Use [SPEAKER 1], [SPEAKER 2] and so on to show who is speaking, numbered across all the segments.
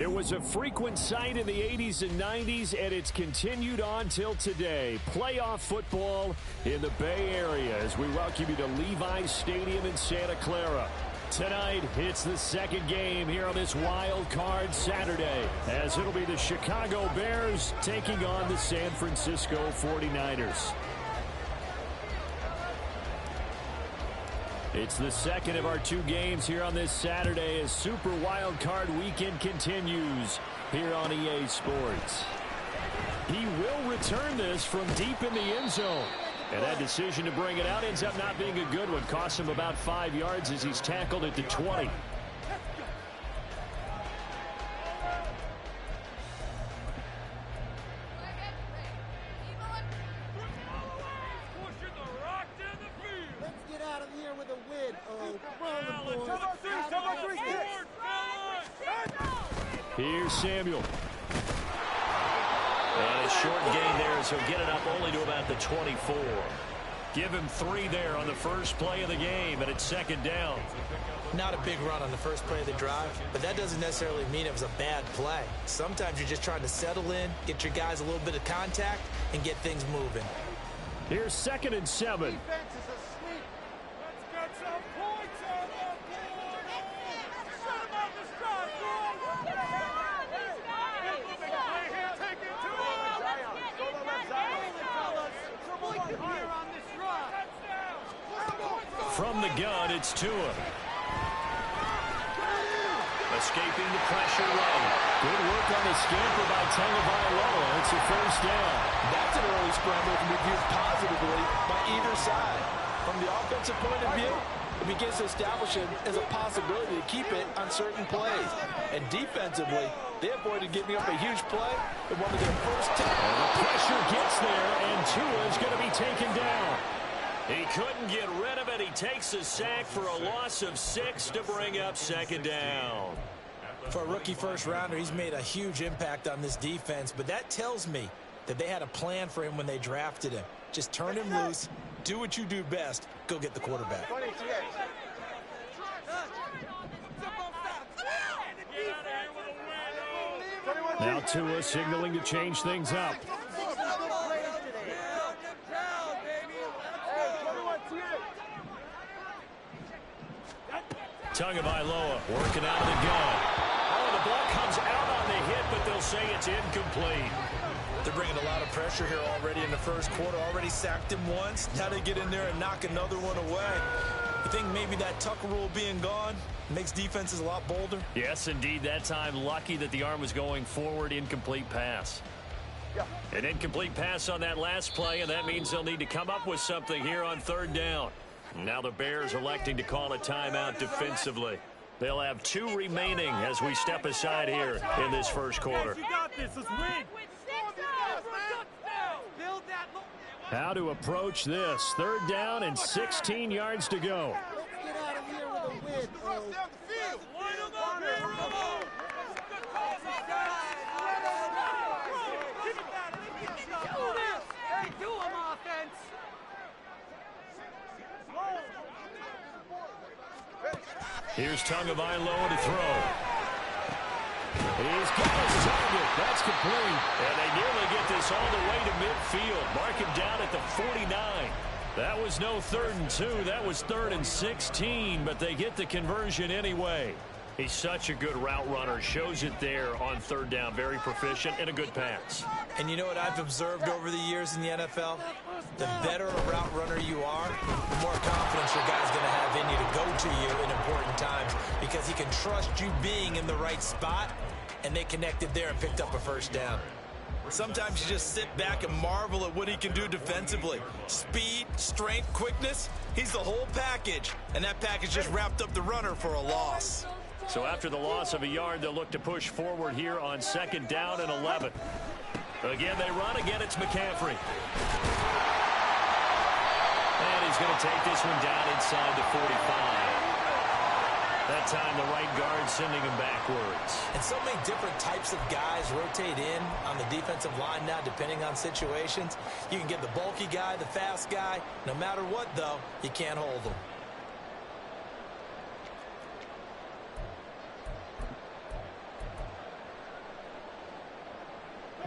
[SPEAKER 1] It was a frequent sight in the 80s and 90s, and it's continued on till today. Playoff football in the Bay Area as we welcome you to Levi's Stadium in Santa Clara. Tonight, it's the second game here on this Wildcard Saturday, as it'll be the Chicago Bears taking on the San Francisco 49ers. It's the second of our two games here on this Saturday as Super Wildcard Weekend continues here on EA Sports. He will return this from deep in the end zone. And that decision to bring it out ends up not being a good one. Costs him about 5 yards as he's tackled at the 20. Here's Samuel. And a short gain there as he'll get it up only to about the 24. Give him 3 there on the first play of the game, and it's second down.
[SPEAKER 2] Not a big run on the first play of the drive, but that doesn't necessarily mean it was a bad play. Sometimes you're just trying to settle in, get your guys a little bit of contact, and get things moving.
[SPEAKER 1] Here's 2nd and 7. From the gun, it's Tua. Escaping the pressure right. Good work on the scamper by Tagovailoa. It's a first down.
[SPEAKER 3] That's an early scramble that can be viewed positively by either side. From the offensive point of view, it begins to establish it as a possibility to keep it on certain plays. And defensively, they avoided giving up a huge play in one of their first 10.
[SPEAKER 1] And the pressure gets there, and Tua is going to be taken down. He couldn't get rid of it. He takes a sack for a loss of 6 to bring up second down.
[SPEAKER 2] For a rookie first-rounder, he's made a huge impact on this defense, but that tells me that they had a plan for him when they drafted him. Just turn him loose, do what you do best, go get the quarterback.
[SPEAKER 1] Now Tua signaling to change things up. Tagovailoa working out of the gun. Oh, the ball comes out on the hit, but they'll say it's incomplete.
[SPEAKER 2] They're bringing a lot of pressure here already in the first quarter. Already sacked him once. Now they get in there and knock another one away. You think maybe that Tucker rule being gone makes defenses a lot bolder?
[SPEAKER 1] Yes, indeed. That time, lucky that the arm was going forward. Incomplete pass. An incomplete pass on that last play, and that means they'll need to come up with something here on third down. Now the Bears electing to call a timeout defensively. They'll have 2 remaining as we step aside here in this first quarter.
[SPEAKER 4] You got this. Let's win.
[SPEAKER 1] How to approach this. Third down and 16 yards to go.
[SPEAKER 4] Let's get out of here with a win.
[SPEAKER 1] Here's Tagovailoa to throw. He's got his target. That's complete. And they nearly get this all the way to midfield. Mark him down at the 49. That was no 3rd and 2. That was 3rd and 16, but they get the conversion anyway. He's such a good route runner. Shows it there on third down. Very proficient and a good pass.
[SPEAKER 2] And you know what I've observed over the years in the NFL? The better a route runner you are, the more confidence your guy's going to have in you to go to you in important times because he can trust you being in the right spot, and they connected there and picked up a first down. Sometimes you just sit back and marvel at what he can do defensively. Speed, strength, quickness, he's the whole package, and that package just wrapped up the runner for a loss.
[SPEAKER 1] So after the loss of a yard, they'll look to push forward here on 2nd down and 11. Again, they run. Again, it's McCaffrey. And he's going to take this one down inside the 45. That time, the right guard sending him backwards.
[SPEAKER 2] And so many different types of guys rotate in on the defensive line now, depending on situations. You can get the bulky guy, the fast guy. No matter what, though, you can't hold them.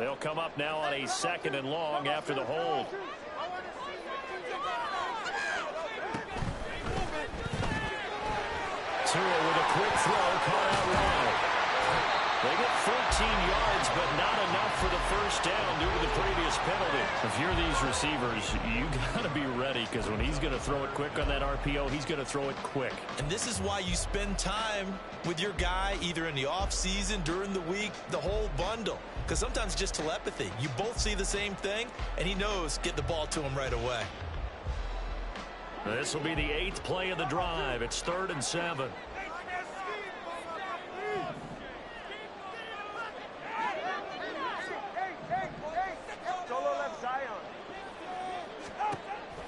[SPEAKER 1] They'll come up now on a 2nd and long after the hold. Tua with a quick throw, caught out wide. They get 14 yards, but not enough for the first down due to the previous penalty. If you're these receivers, you got to be ready, because when he's going to throw it quick on that RPO, he's going to throw it quick.
[SPEAKER 2] And this is why you spend time with your guy either in the offseason, during the week, the whole bundle. Because sometimes it's just telepathy. You both see the same thing, and he knows get the ball to him right away.
[SPEAKER 1] This will be the 8th play of the drive. It's 3rd and 7.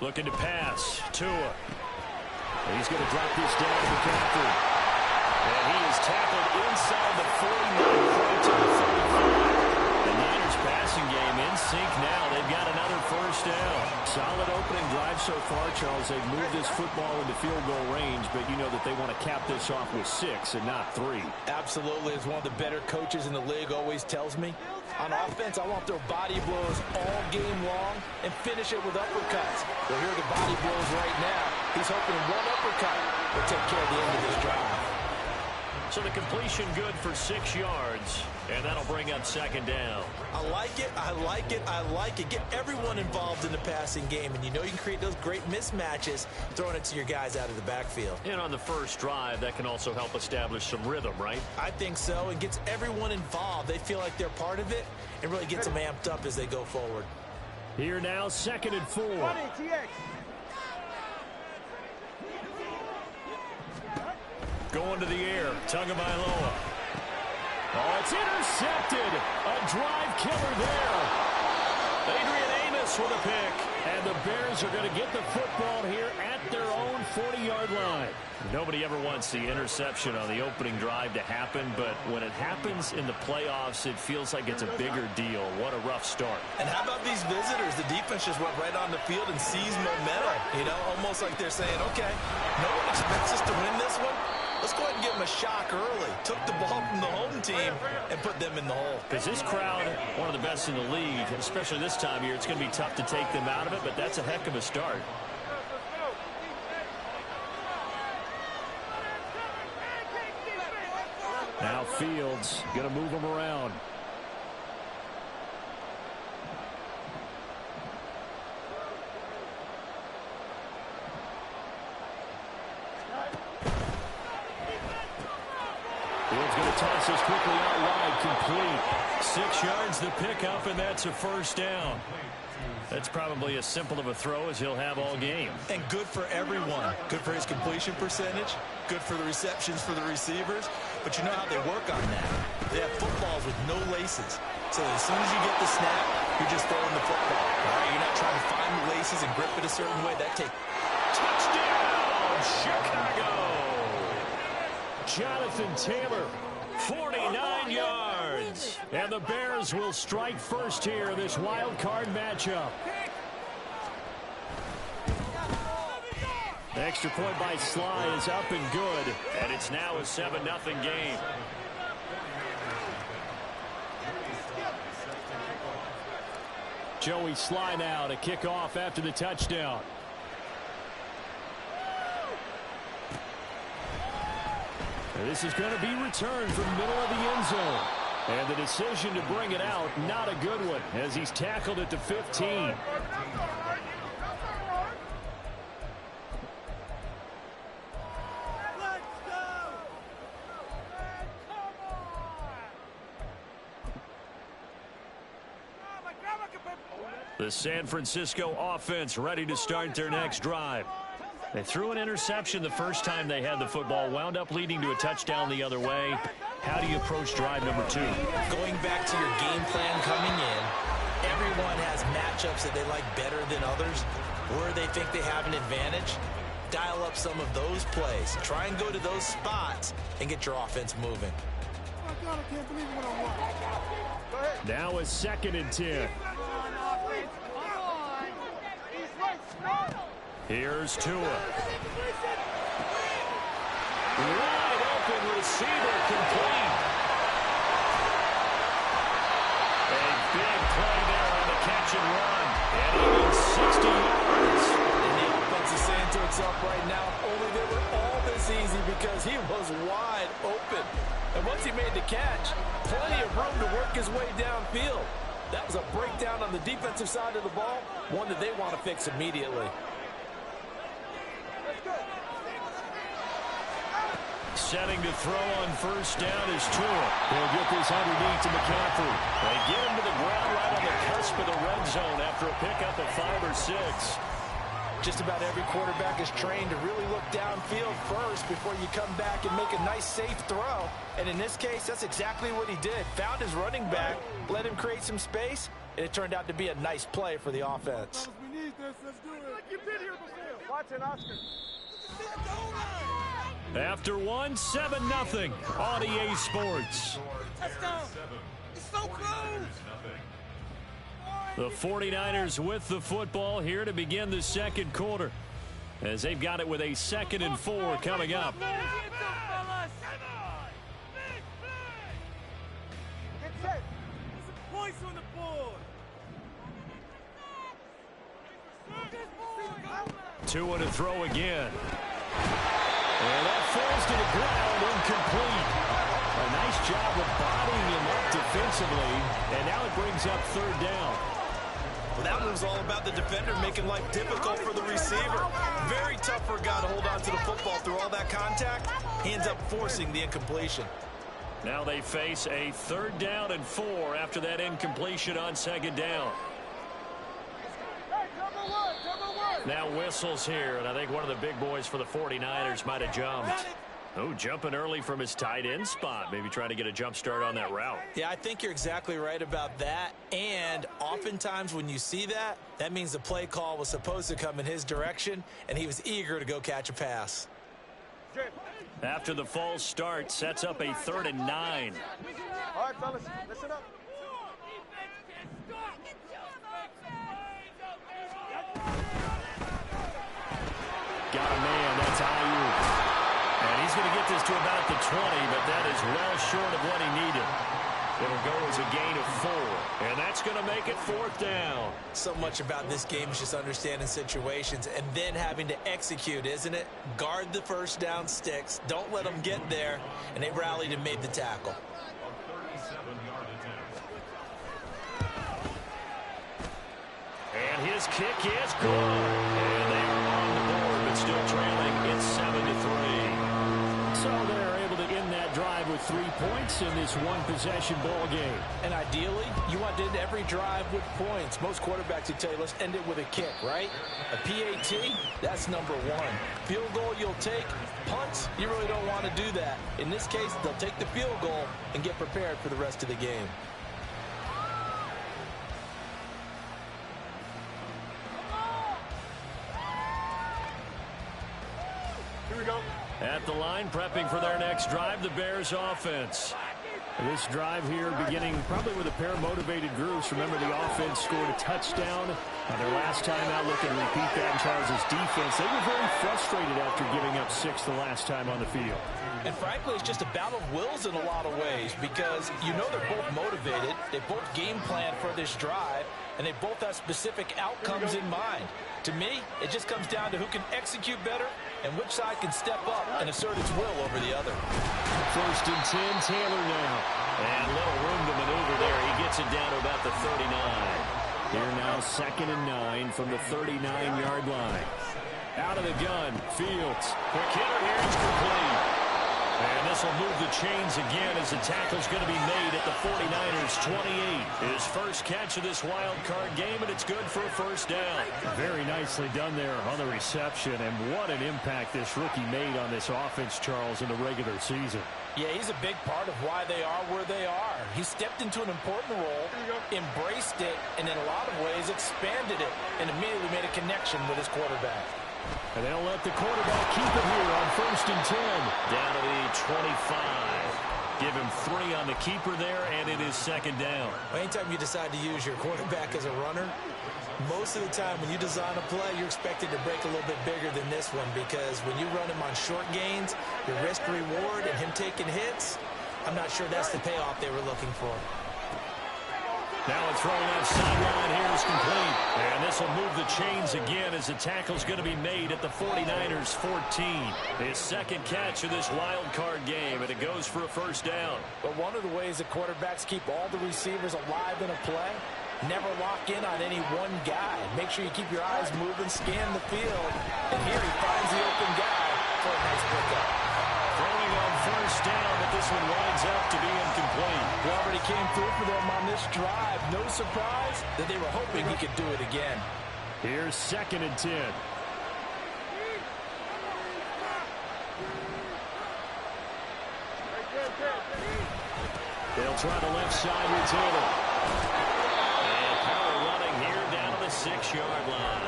[SPEAKER 1] Looking to pass. Tua. He's going to drop this down to McCaffrey. And he is tackled inside the 49, right to the 45. The Niners passing game in sync now. They've got another first down. Solid opening drive so far, Charles. They've moved this football into field goal range, but you know that they want to cap this off with 6 and not 3.
[SPEAKER 3] Absolutely. As one of the better coaches in the league always tells me, on offense, I want their body blows all game long and finish it with uppercuts. Well, here are the body blows right now. He's hoping one uppercut will take care of the end of this drive.
[SPEAKER 1] So the completion good for 6 yards, and that'll bring up 2nd down.
[SPEAKER 2] I like it, I like it, I like it. Get everyone involved in the passing game, and you know you can create those great mismatches throwing it to your guys out of the backfield.
[SPEAKER 1] And on the first drive, that can also help establish some rhythm, right?
[SPEAKER 2] I think so. It gets everyone involved. They feel like they're part of it and really gets them amped up as they go forward.
[SPEAKER 1] Here now, 2nd and 4. Going to the air, Tagovailoa. Oh, it's intercepted. A drive killer there. Adrian Amos with a pick. And the Bears are going to get the football here at their own 40-yard line. Nobody ever wants the interception on the opening drive to happen, but when it happens in the playoffs, it feels like it's a bigger deal. What a rough start.
[SPEAKER 2] And how about these visitors? The defense just went right on the field and seized momentum. You know, almost like they're saying, okay, no one expects us to win this one. Let's go ahead and give them a shock early. Took the ball from the home team and put them in the hole.
[SPEAKER 1] Because this crowd, one of the best in the league, especially this time of year, it's going to be tough to take them out of it, but that's a heck of a start. Now Fields going to move them around. Fields going to toss this quickly out wide, complete. 6 yards the pickup, and that's a first down. That's probably as simple of a throw as he'll have all game.
[SPEAKER 2] And good for everyone. Good for his completion percentage. Good for the receptions for the receivers. But you know how they work on that. They have footballs with no laces. So as soon as you get the snap, you're just throwing the football. All right? You're not trying to find the laces and grip it a certain way. That takes...
[SPEAKER 1] Touchdown, Chicago! Jonathan Taylor, 49 yards. And the Bears will strike first here in this wild card matchup. The extra point by Sly is up and good. And it's now a 7-0 game. Joey Sly now to kick off after the touchdown. And this is going to be returned from the middle of the end zone. And the decision to bring it out, not a good one, as he's tackled at the 15. The San Francisco offense ready to start their next drive. They threw an interception the first time they had the football, wound up leading to a touchdown the other way. How do you approach drive number 2?
[SPEAKER 2] Going back to your game plan coming in, everyone has matchups that they like better than others, where they think they have an advantage. Dial up some of those plays. Try and go to those spots and get your offense moving.
[SPEAKER 1] Now a 2nd and 10. Here's Tua. Wide open receiver complete. A Big play there on the catch and run. And he gets 60 yards.
[SPEAKER 3] And the offense is saying to itself right now, only they were all this easy because he was wide open. And once he made the catch, plenty of room to work his way downfield. That was a breakdown on the defensive side of the ball, one that they want to fix immediately.
[SPEAKER 1] Setting to throw on first down is Tua. He'll get this underneath to McCaffrey. They get him to the ground right on the cusp of the red zone after a pickup of 5 or 6.
[SPEAKER 3] Just about every quarterback is trained to really look downfield first before you come back and make a nice, safe throw. And in this case, that's exactly what he did. Found his running back, let him create some space, and it turned out to be a nice play for the offense.
[SPEAKER 4] We need this. Let's do it. Like you've been here before. Watch it, Oscar.
[SPEAKER 1] After 1, 7-0 on EA Sports.
[SPEAKER 4] Touchdown. It's so close.
[SPEAKER 1] The 49ers with the football here to begin the second quarter, as they've got it with a 2nd and 4 coming up.
[SPEAKER 4] Get set. Some points on the board.
[SPEAKER 1] Tua to throw again. And that falls to the ground, incomplete. A nice job of bodying him up defensively, and now it brings up 3rd down.
[SPEAKER 3] Well, that was all about the defender making life difficult for the receiver. Very tough for a guy to hold on to the football through all that contact. He ends up forcing the incompletion.
[SPEAKER 1] Now they face a 3rd down and 4 after that incompletion on 2nd down. Now whistles here, and I think one of the big boys for the 49ers might have jumped. Oh, jumping early from his tight end spot. Maybe trying to get a jump start on that route.
[SPEAKER 3] Yeah, I think you're exactly right about that. And oftentimes when you see that, that means the play call was supposed to come in his direction, and he was eager to go catch a pass.
[SPEAKER 1] After the false start, sets up a 3rd and 9.
[SPEAKER 4] All right, fellas, listen up.
[SPEAKER 1] Got a man, that's Ayuk. And he's going to get this to about the 20, but that is well short of what he needed. It'll go as a gain of 4, and that's going to make it 4th down.
[SPEAKER 3] So much about this game is just understanding situations and then having to execute, isn't it? Guard the first down sticks. Don't let them get there, and they rallied and made the tackle.
[SPEAKER 1] And his kick is good. And they are on the board, but still trailing. It's 7-3. So they're able to end that drive with 3 points in this one-possession ball game.
[SPEAKER 3] And ideally, you want to end every drive with points. Most quarterbacks would tell you, let's end it with a kick, right? A PAT, that's number 1. Field goal you'll take. Punts, you really don't want to do that. In this case, they'll take the field goal and get prepared for the rest of the game.
[SPEAKER 4] Here we go.
[SPEAKER 1] At the line, prepping for their next drive, the Bears offense. This drive here beginning probably with a pair of motivated groups. Remember, the offense scored a touchdown on their last time out. Looking to repeat that in Charles' defense. They were very frustrated after giving up 6 the last time on the field.
[SPEAKER 3] And frankly, it's just a battle of wills in a lot of ways because you know they're both motivated. They both game plan for this drive, and they both have specific outcomes in mind. To me, it just comes down to who can execute better and which side can step up and assert its will over the other.
[SPEAKER 1] 1st and 10, Taylor now. And little room to maneuver there. He gets it down to about the 39. Here now, 2nd and 9 from the 39-yard line. Out of the gun, Fields. Quick hitter here, it's complete. And this will move the chains again as the tackle's going to be made at the 49ers' 28. His first catch of this wild card game, and it's good for a 1st down. Very nicely done there on the reception, and what an impact this rookie made on this offense, Charles, in the regular season.
[SPEAKER 3] Yeah, he's a big part of why they are where they are. He stepped into an important role, embraced it, and in a lot of ways expanded it, and immediately made a connection with his quarterback.
[SPEAKER 1] And they'll let the quarterback keep it here on 1st and 10. Down to the 25. Give him 3 on the keeper there, and it is 2nd down.
[SPEAKER 3] Well, anytime you decide to use your quarterback as a runner, most of the time when you design a play, you're expected to break a little bit bigger than this one because when you run him on short gains, your risk-reward and him taking hits, I'm not sure that's the payoff they were looking for.
[SPEAKER 1] Now a throw left sideline here is complete. And this will move the chains again as the tackle's going to be made at the 49ers 14. His second catch of this wild card game, and it goes for a first down.
[SPEAKER 3] But one of the ways that quarterbacks keep all the receivers alive in a play, never lock in on any one guy. Make sure you keep your eyes moving, scan the field. And here he finds the open guy for a nice pickup.
[SPEAKER 1] Throwing on first down, but this one winds up to be incomplete.
[SPEAKER 3] He already came through for them on this drive. No surprise that they were hoping he could do it again.
[SPEAKER 1] Here's 2nd and 10. They'll try the left side with Taylor. And power running here down to the 6-yard line.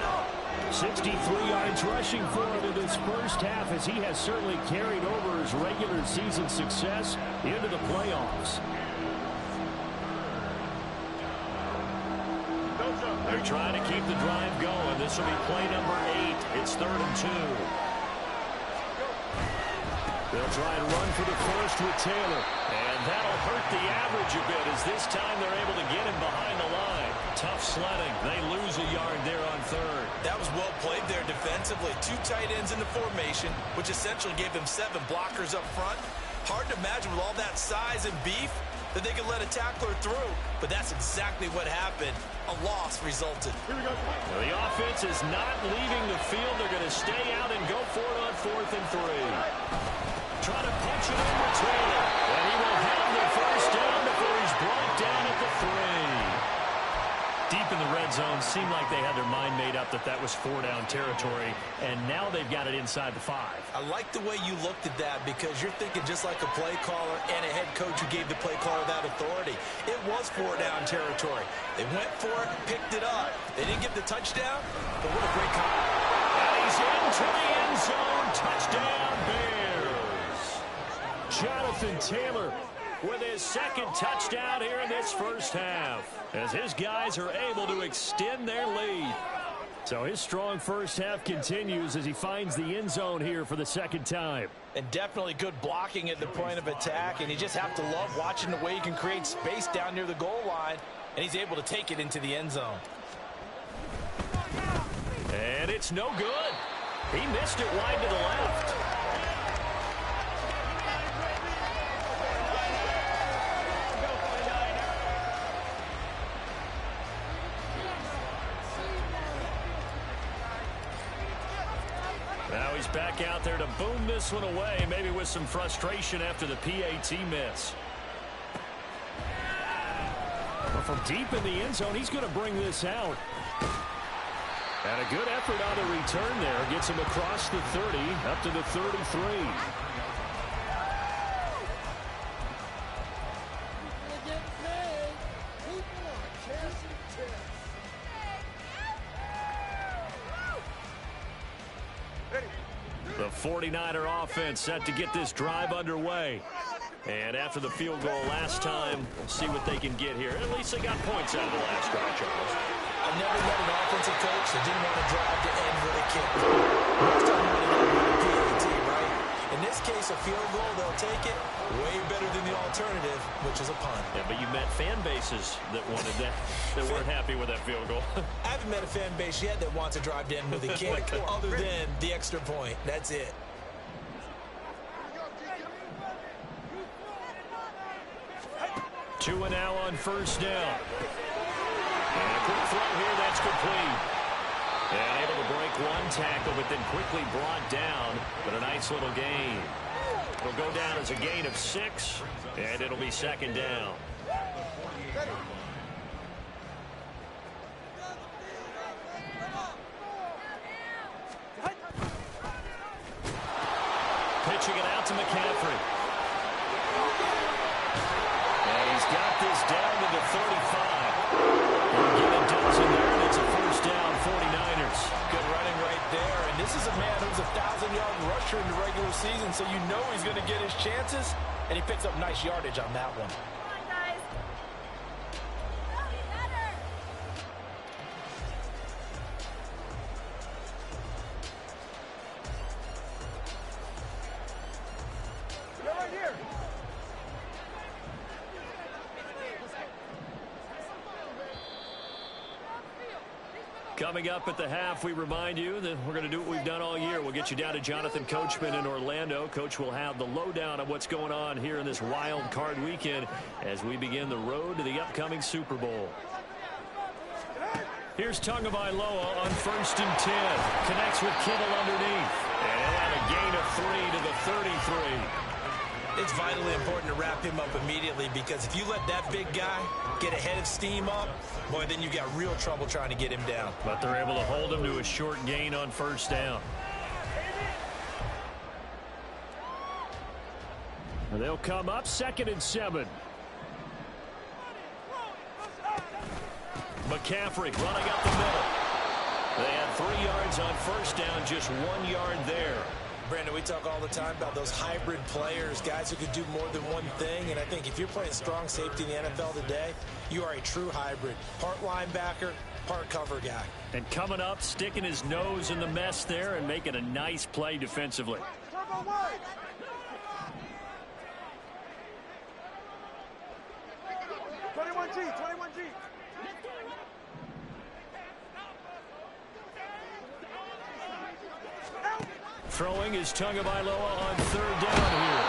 [SPEAKER 1] 63 yards rushing for him in this first half, as he has certainly carried over his regular season success into the playoffs. They're trying to keep the drive going. This will be play number 8. It's 3rd and 2. They'll try and run for the first with Taylor. And that'll hurt the average a bit, as this time they're able to get him behind the line. Tough sledding. They lose a yard there on 3rd.
[SPEAKER 2] That was well played there defensively. 2 tight ends in the formation, which essentially gave them 7 blockers up front. Hard to imagine with all that size and beef that they could let a tackler through, but that's exactly what happened. A loss resulted.
[SPEAKER 1] Now the offense is not leaving the field. They're going to stay out and go for it on 4th and 3. Try to punch it in with Taylor, and he will have the first down before he's brought down at the 3. Deep in the red zone, seemed like they had their mind made up that that was 4-down territory, and now they've got it inside the 5.
[SPEAKER 2] I like the way you looked at that, because you're thinking just like a play caller and a head coach who gave the play caller that authority. It was 4-down territory. They went for it, picked it up. They didn't get the touchdown, but what a great call.
[SPEAKER 1] And he's into the end zone. Touchdown, Bears. Jonathan Taylor with his 2nd touchdown here in this first half, as his guys are able to extend their lead. So his strong first half continues as he finds the end zone here for the 2nd time.
[SPEAKER 3] And definitely good blocking at the point of attack, and you just have to love watching the way he can create space down near the goal line, and he's able to take it into the end zone.
[SPEAKER 1] And it's no good. He missed it wide to the left. Now he's back out there to boom this one away, maybe with some frustration after the PAT miss. But from deep in the end zone, he's going to bring this out. And a good effort on the return there. Gets him across the 30, up to the 33. The 49er offense set to get this drive underway. And after the field goal last time, we'll see what they can get here. At least they got points out of the last drive, Charles.
[SPEAKER 2] I never met an offensive coach that didn't want to drive to end with a kick. Most of them want to end with a PAT, right? In this case, a field goal, they'll take it. Way better than the alternative, which is a punt.
[SPEAKER 1] Yeah, but you met fan bases that wanted that, that weren't happy with that field goal.
[SPEAKER 2] I haven't met a fan base yet that wants to drive to end with a kick, other than the extra point. That's it.
[SPEAKER 1] Two and now on first down. And a quick throw here, that's complete. And able to break one tackle, but then quickly brought down. But a nice little gain. It'll go down as a gain of 6, and it'll be 2nd down. Pitching it out to McCaffrey. And he's got this down to the 35. We'll get a dozen there, and it's a first down, 49ers.
[SPEAKER 3] Good running right there. And this is a man who's a 1,000-yard rusher in the regular season, so you know he's going to get his chances, and he picks up nice yardage on that one.
[SPEAKER 4] Right here.
[SPEAKER 1] Coming up at the half, we remind you that we're going to do what we've done all year. We'll get you down to Jonathan Coachman in Orlando. Coach will have the lowdown on what's going on here in this wild card weekend as we begin the road to the upcoming Super Bowl. Here's Tagovailoa on 1st and 10. Connects with Kittle underneath. And he'll have a gain of 3 to the 33.
[SPEAKER 2] It's vitally important to wrap him up immediately because if you let that big guy get a head of steam up, boy, then you've got real trouble trying to get him down.
[SPEAKER 1] But they're able to hold him to a short gain on 1st down. And they'll come up 2nd and 7. McCaffrey running up the middle. They had 3 yards on 1st down, just 1 yard there.
[SPEAKER 2] Brandon, we talk all the time about those hybrid players, guys who could do more than one thing. And I think if you're playing strong safety in the NFL today, you are a true hybrid. Part linebacker, part cover guy.
[SPEAKER 1] And coming up, sticking his nose in the mess there and making a nice play defensively.
[SPEAKER 4] 21G.
[SPEAKER 1] Throwing is Tagovailoa on 3rd down here.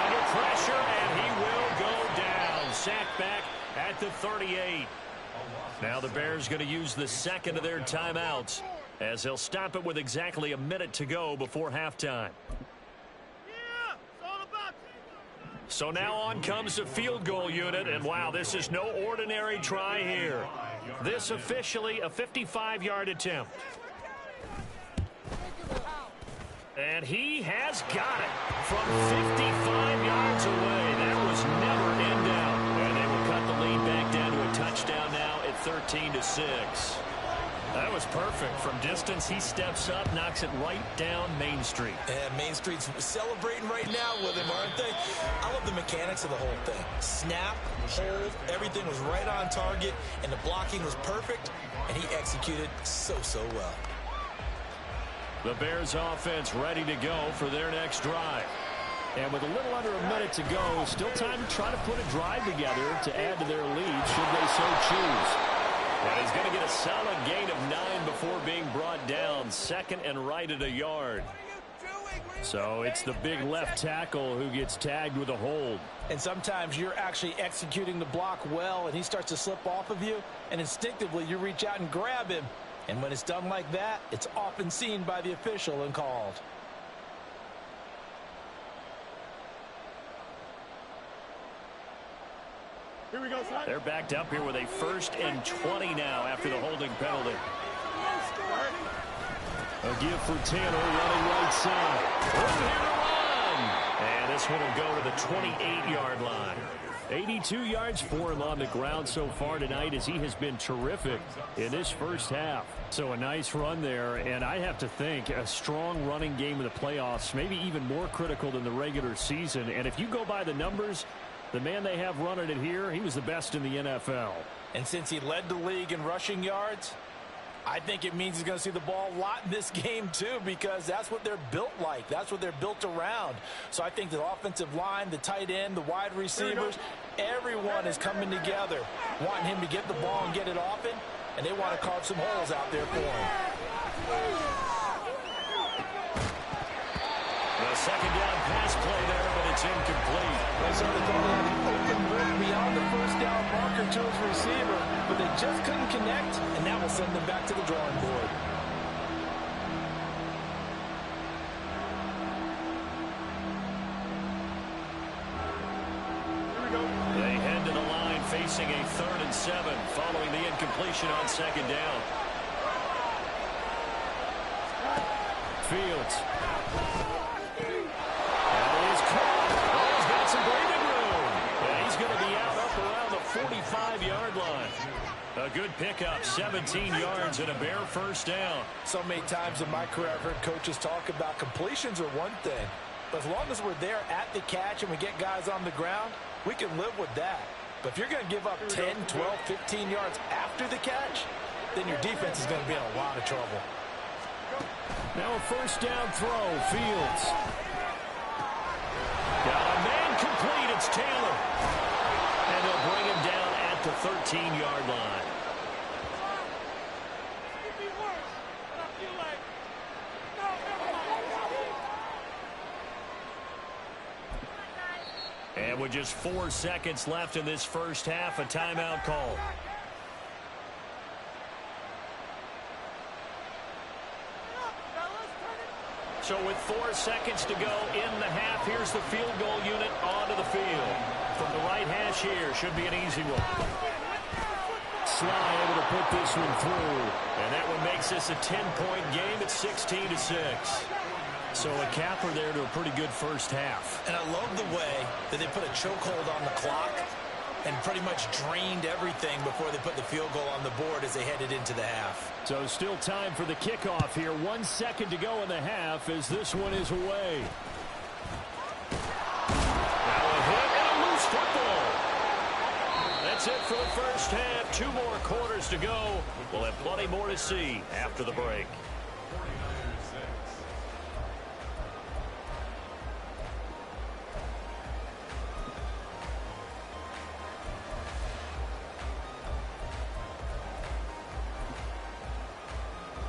[SPEAKER 1] Under pressure, and he will go down. Sacked back at the 38. Now the Bears going to use the 2nd of their timeouts as they'll stop it with exactly a minute to go before halftime. So now on comes the field goal unit, and wow, this is no ordinary try here. This officially a 55-yard attempt. And he has got it from 55 yards away. That was never in doubt. And they will cut the lead back down to a touchdown now at 13-6. That was perfect. From distance, he steps up, knocks it right down Main Street.
[SPEAKER 2] And Main Street's celebrating right now with him, aren't they? I love the mechanics of the whole thing. Snap, hold, everything was right on target, and the blocking was perfect, and he executed so well.
[SPEAKER 1] The Bears offense ready to go for their next drive. And with a little under a minute to go, still time to try to put a drive together to add to their lead should they so choose. And he's going to get a solid gain of 9 before being brought down. 2nd and right at a yard. So it's the big left tackle who gets tagged with a hold.
[SPEAKER 3] And sometimes you're actually executing the block well, and he starts to slip off of you, and instinctively you reach out and grab him. And when it's done like that, it's often seen by the official and called.
[SPEAKER 4] Here we go, son.
[SPEAKER 1] They're backed up here with a 1st and 20 now after the holding penalty. A give for Tanner running right side. Here to run. And this one will go to the 28-yard line. 82 yards for him on the ground so far tonight as he has been terrific in this 1st half. So a nice run there, and I have to think a strong running game in the playoffs, maybe even more critical than the regular season. And if you go by the numbers, the man they have running it here, he was the best in the NFL.
[SPEAKER 3] And since he led the league in rushing yards, I think it means he's going to see the ball a lot in this game, too, because that's what they're built like. That's what they're built around. So I think the offensive line, the tight end, the wide receivers, everyone is coming together, wanting him to get the ball and get it often, and they want to carve some holes out there for him.
[SPEAKER 1] The 2nd down pass play there, but it's incomplete.
[SPEAKER 3] They started throwing an open look beyond the 1st down marker to his receiver, but they just couldn't connect, and that will send them back to the drawing board.
[SPEAKER 4] Here we go.
[SPEAKER 1] They head to the line facing a 3rd and 7 following the incompletion on 2nd down. Fields. A good pickup, 17 yards and a bare 1st down.
[SPEAKER 3] So many times in my career I've heard coaches talk about completions are one thing, but as long as we're there at the catch and we get guys on the ground, we can live with that. But if you're going to give up 10, 12, 15 yards after the catch, then your defense is going to be in a lot of trouble.
[SPEAKER 1] Now a 1st down throw, Fields. Got a man complete, it's Taylor. And they'll bring him down at the 13-yard line. With just 4 seconds left in this first half, a timeout call. So with 4 seconds to go in the half, here's the field goal unit onto the field. From the right hash here, should be an easy one. Sly able to put this one through. And that one makes this a 10-point game at 16-6. So a capper there to a pretty good first half.
[SPEAKER 2] And I love the way that they put a chokehold on the clock and pretty much drained everything before they put the field goal on the board as they headed into the half.
[SPEAKER 1] So still time for the kickoff here. 1 second to go in the half as this one is away. Now a hit and a loose football. That's it for the first half. 2 more quarters to go. We'll have plenty more to see after the break.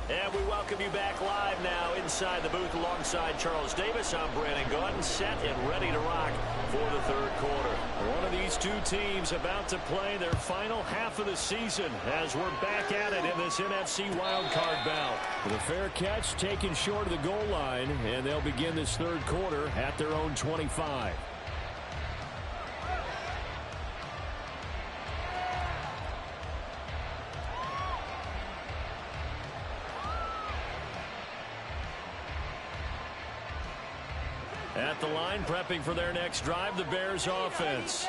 [SPEAKER 1] And we welcome you back live now inside the booth alongside Charles Davis. I'm Brandon Gaudin, set and ready to rock for the third quarter. One of these two teams about to play their final half of the season as we're back at it in this NFC Wildcard bout. With a fair catch taken short of the goal line, and they'll begin this third quarter at their own 25. At the line, prepping for their next drive, the Bears offense.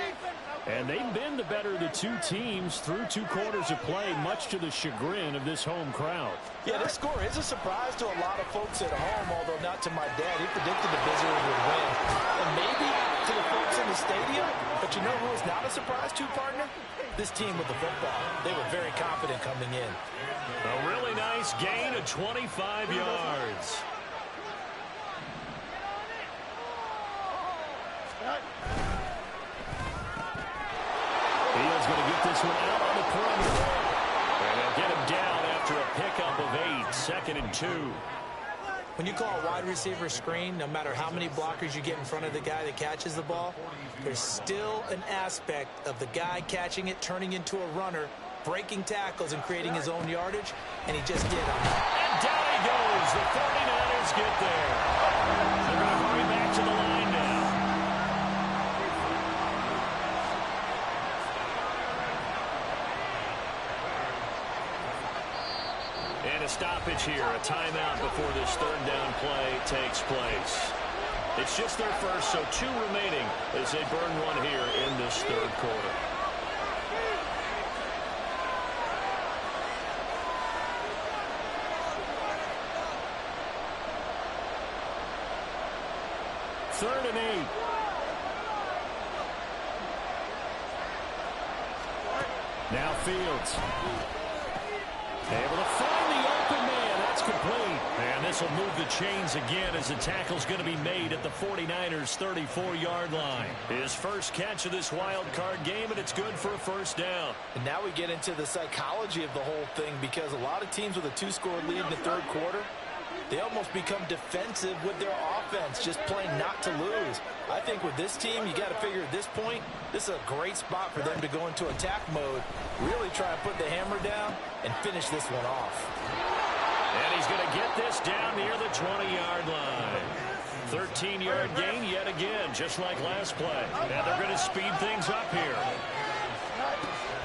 [SPEAKER 1] And they've been the better of the two teams through 2 quarters of play, much to the chagrin of this home crowd.
[SPEAKER 3] Yeah, this score is a surprise to a lot of folks at home, although not to my dad. He predicted the Visitors would win. And maybe to the folks in the stadium, but you know who is not a surprise to, partner? This team with the football. They were very confident coming in.
[SPEAKER 1] A really nice gain of 25 yards. Fields going to get this one out on the perimeter. And they'll get him down after a pickup of 8, 2nd and 2.
[SPEAKER 2] When you call a wide receiver screen, no matter how many blockers you get in front of the guy that catches the ball, there's still an aspect of the guy catching it, turning into a runner, breaking tackles and creating his own yardage, and he just did on that.
[SPEAKER 1] And down he goes. The 49ers get there. They're going to hurry back to the line now. And a stoppage here, a timeout before this third down play takes place. It's just their first, so 2 remaining as they burn one here in this third quarter. Third and 8. Now Fields. Able to find the open man. That's complete. And this will move the chains again as the tackle's going to be made at the 49ers' 34-yard line. His first catch of this wild card game, and it's good for a first down.
[SPEAKER 3] And now we get into the psychology of the whole thing, because a lot of teams with a 2-score lead in the third quarter, they almost become defensive with their offense, just playing not to lose. I think with this team, you got to figure at this point, this is a great spot for them to go into attack mode, really try and put the hammer down and finish this one off.
[SPEAKER 1] And he's going to get this down near the 20-yard line. 13-yard gain yet again, just like last play. And they're going to speed things up here.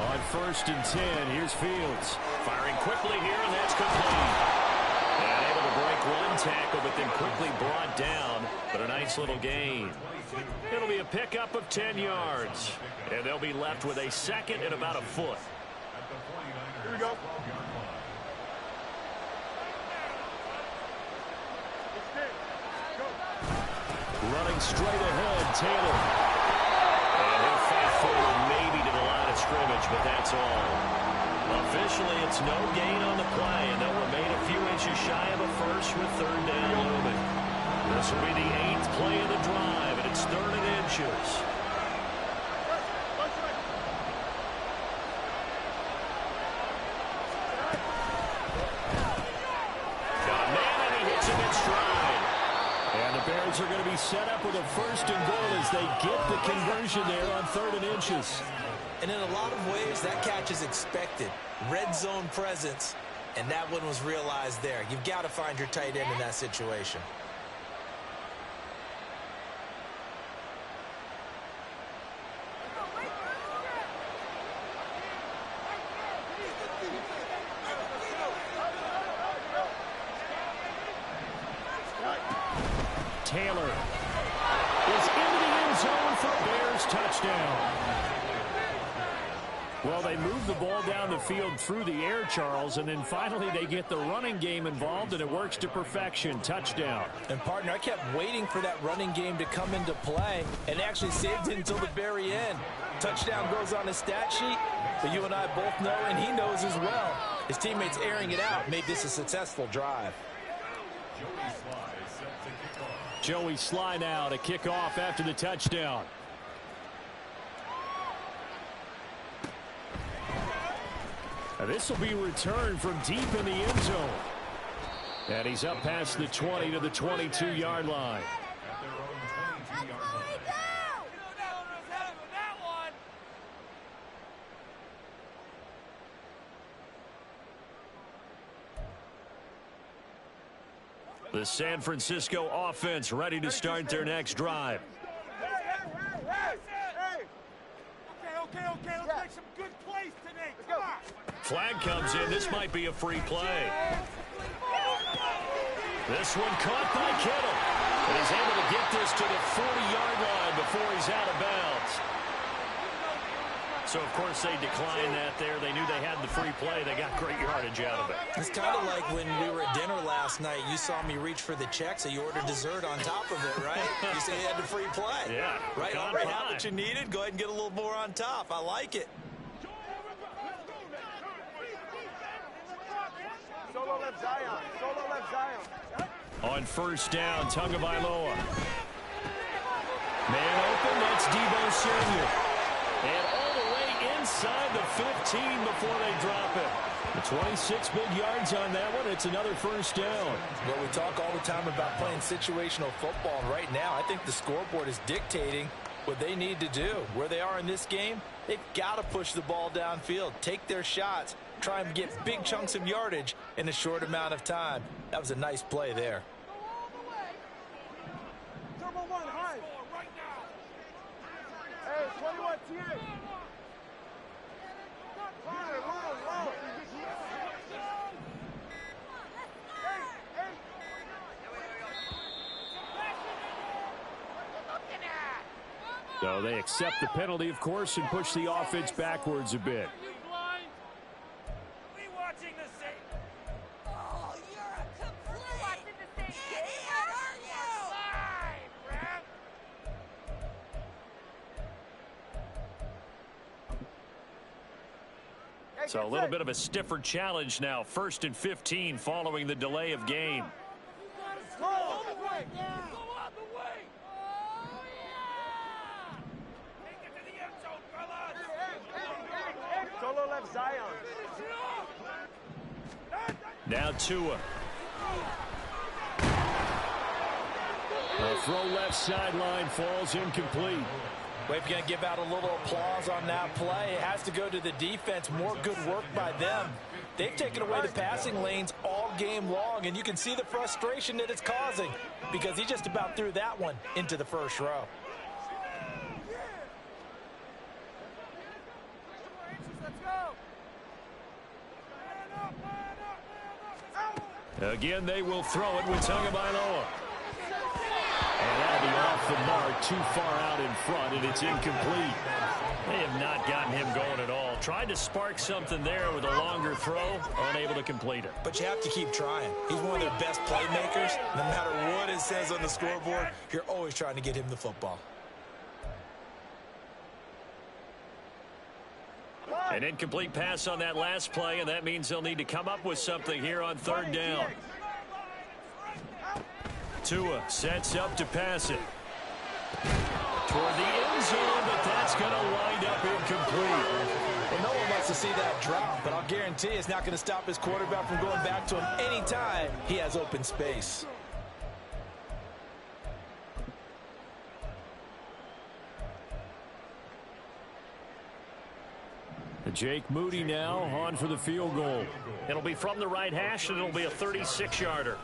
[SPEAKER 1] On 1st and 10, here's Fields. Firing quickly here, and that's complete. And able to break one tackle, but then quickly brought down. But a nice little gain. It'll be a pickup of 10 yards. And they'll be left with a 2nd and about a foot.
[SPEAKER 4] Here we go.
[SPEAKER 1] Running straight ahead, Taylor. And he'll fight forward maybe to the line of scrimmage, but that's all. Officially, it's no gain on the play, and they'll remain a few inches shy of a first with third down looming. This will be the 8th play of the drive, and it's 3rd and inches. Got a man, and he hits him in stride. And the Bears Cardinals are going to be set up with a 1st and goal as they get the conversion there on 3rd and inches.
[SPEAKER 2] And in a lot of ways, that catch is expected. Red zone presence, and that one was realized there. You've got to find your tight end in that situation.
[SPEAKER 1] Taylor is into the end zone for a Bears touchdown. Well, they move the ball down the field through the air, Charles, and then finally they get the running game involved, and it works to perfection. Touchdown.
[SPEAKER 3] And, partner, I kept waiting for that running game to come into play and actually saved it until the very end. Touchdown goes on his stat sheet, but you and I both know, and he knows as well, his teammates airing it out made this a successful drive.
[SPEAKER 1] Joey Sly now to kick off after the touchdown. This will be returned from deep in the end zone. And he's up past the 20 to the 22-yard line. The San Francisco offense ready to start their next drive.
[SPEAKER 4] Okay, let's make some good plays today. Come on.
[SPEAKER 1] Flag comes in. This might be a free play. This one caught by Kittle. And he's able to get this to the 40-yard line before he's out of bounds. So, of course, they declined that there. They knew they had the free play. They got great yardage out of it.
[SPEAKER 2] It's kind of like when we were at dinner last night. You saw me reach for the check, so you ordered dessert on top of it, right? You said you had the free play.
[SPEAKER 1] Yeah.
[SPEAKER 2] Right? All right, have what you needed. Go ahead and get a little more on top. I like it.
[SPEAKER 4] Solo left Zion. Solo left Zion.
[SPEAKER 1] On 1st down, Tagovailoa. Man open, that's Deebo Samuel. And all the way inside the 15 before they drop it. The 26 big yards on that one. It's another 1st down.
[SPEAKER 3] Well, we talk all the time about playing situational football. And right now, I think the scoreboard is dictating what they need to do. Where they are in this game, they've got to push the ball downfield, take their shots, try and get big chunks of yardage in a short amount of time. That was a nice play there.
[SPEAKER 4] Turbo 1, high. Hey, 21 TA. Low.
[SPEAKER 1] So they accept the penalty, of course, and push the offense backwards a bit. So a little bit of a stiffer challenge now. 1st and 15 following the delay of game.
[SPEAKER 4] Solo left Zion.
[SPEAKER 1] Now Tua. A throw left sideline falls incomplete.
[SPEAKER 3] Well, if you're going to give out a little applause on that play, it has to go to the defense. More good work by them. They've taken away the passing lanes all game long, and you can see the frustration that it's causing because he just about threw that one into the 1st row.
[SPEAKER 1] Again, they will throw it with Tagovailoa. And that'll be off the mark, too far out in front, and it's incomplete. They have not gotten him going at all. Tried to spark something there with a longer throw, unable to complete it.
[SPEAKER 2] But you have to keep trying. He's one of their best playmakers. No matter what it says on the scoreboard, you're always trying to get him the football.
[SPEAKER 1] An incomplete pass on that last play, and that means they'll need to come up with something here on 3rd down. Tua sets up to pass it toward the end zone, but that's going to wind up incomplete.
[SPEAKER 3] Well, no one wants to see that drop, but I'll guarantee it's not going to stop his quarterback from going back to him anytime he has open space.
[SPEAKER 1] Jake Moody now on for the field goal.
[SPEAKER 5] It'll be from the right hash, and it'll be a 36-yarder.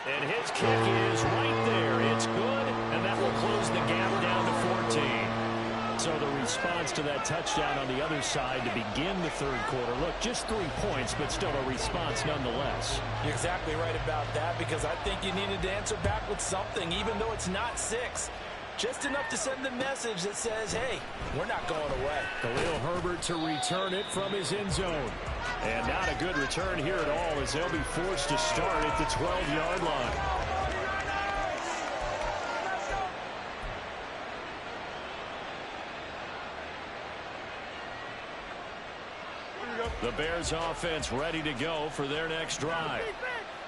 [SPEAKER 5] And his kick is right there. It's good, and that will close the gap down to 14.
[SPEAKER 1] So the response to that touchdown on the other side to begin the third quarter. Look, just 3 points, but still a response nonetheless.
[SPEAKER 2] You're exactly right about that, because I think you needed to answer back with something, even though it's not 6. Just enough to send the message that says, hey, we're not going away.
[SPEAKER 1] Khalil Herbert to return it from his end zone. And not a good return here at all, as they'll be forced to start at the 12-yard line. The Bears offense ready to go for their next drive.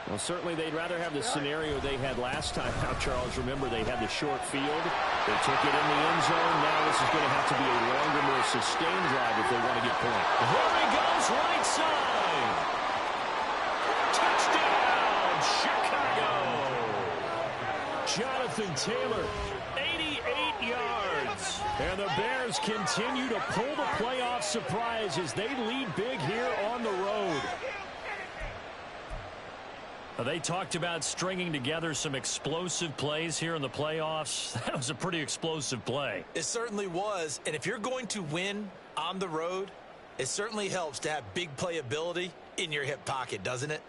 [SPEAKER 1] Well, certainly they'd rather have the scenario they had last time out, Charles. Remember, they had the short field. They took it in the end zone. Now this is going to have to be a longer, more sustained drive if they want to get points. Here he goes, right side. Touchdown, Chicago. Jonathan Taylor, 88 yards. And the Bears continue to pull the playoff surprise as they lead big here on the road.
[SPEAKER 5] They talked about stringing together some explosive plays here in the playoffs. That was a pretty explosive play.
[SPEAKER 2] It certainly was. And if you're going to win on the road, it certainly helps to have big playability in your hip pocket, doesn't it?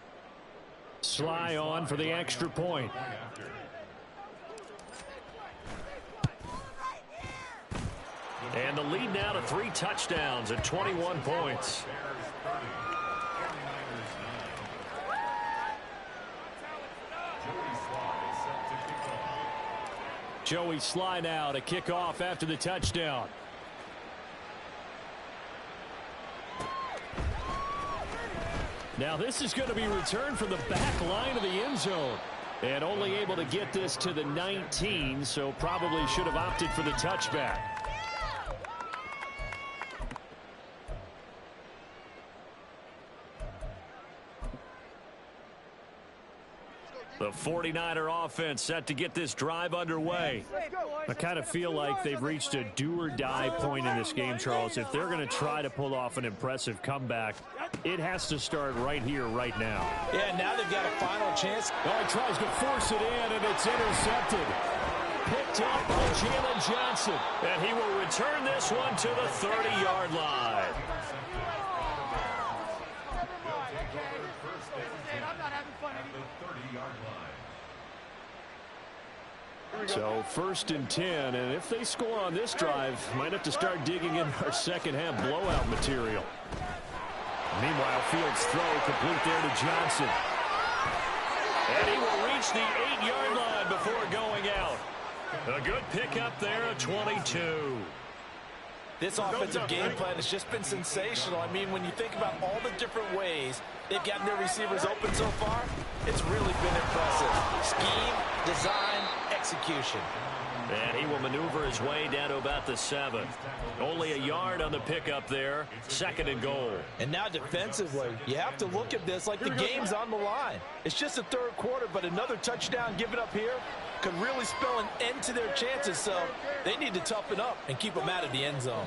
[SPEAKER 1] Sly on for the extra point.
[SPEAKER 5] And the lead now to 3 touchdowns at 21 points.
[SPEAKER 1] Joey Sly now to kick off after the touchdown. Now this is going to be returned from the back line of the end zone. And only able to get this to the 19, so probably should have opted for the touchback.
[SPEAKER 5] The 49er offense set to get this drive underway.
[SPEAKER 1] I kind of feel like they've reached a do-or-die point in this game, Charles. If they're going to try to pull off an impressive comeback, it has to start right here, right now.
[SPEAKER 2] Yeah, now they've got a final chance.
[SPEAKER 1] Oh, he tries to force it in, and it's intercepted. Picked up by Jalen Johnson.
[SPEAKER 5] And he will return this one to the 30-yard line.
[SPEAKER 1] So 1st and 10, and if they score on this drive, might have to start digging in our second half blowout material. Meanwhile, Fields' throw complete there to Johnson.
[SPEAKER 5] And he will reach the 8-yard line before going out. A good pickup there at 22.
[SPEAKER 2] This offensive game plan has just been sensational. I mean, when you think about all the different ways they've gotten their receivers open so far, it's really been impressive. Scheme, design, execution.
[SPEAKER 5] And he will maneuver his way down to about the 7. Only a yard on the pickup there. 2nd and goal.
[SPEAKER 2] And now defensively, you have to look at this like the game's on the line. It's just the third quarter, but another touchdown given up here could really spell an end to their chances, so they need to toughen up and keep them out of the end zone.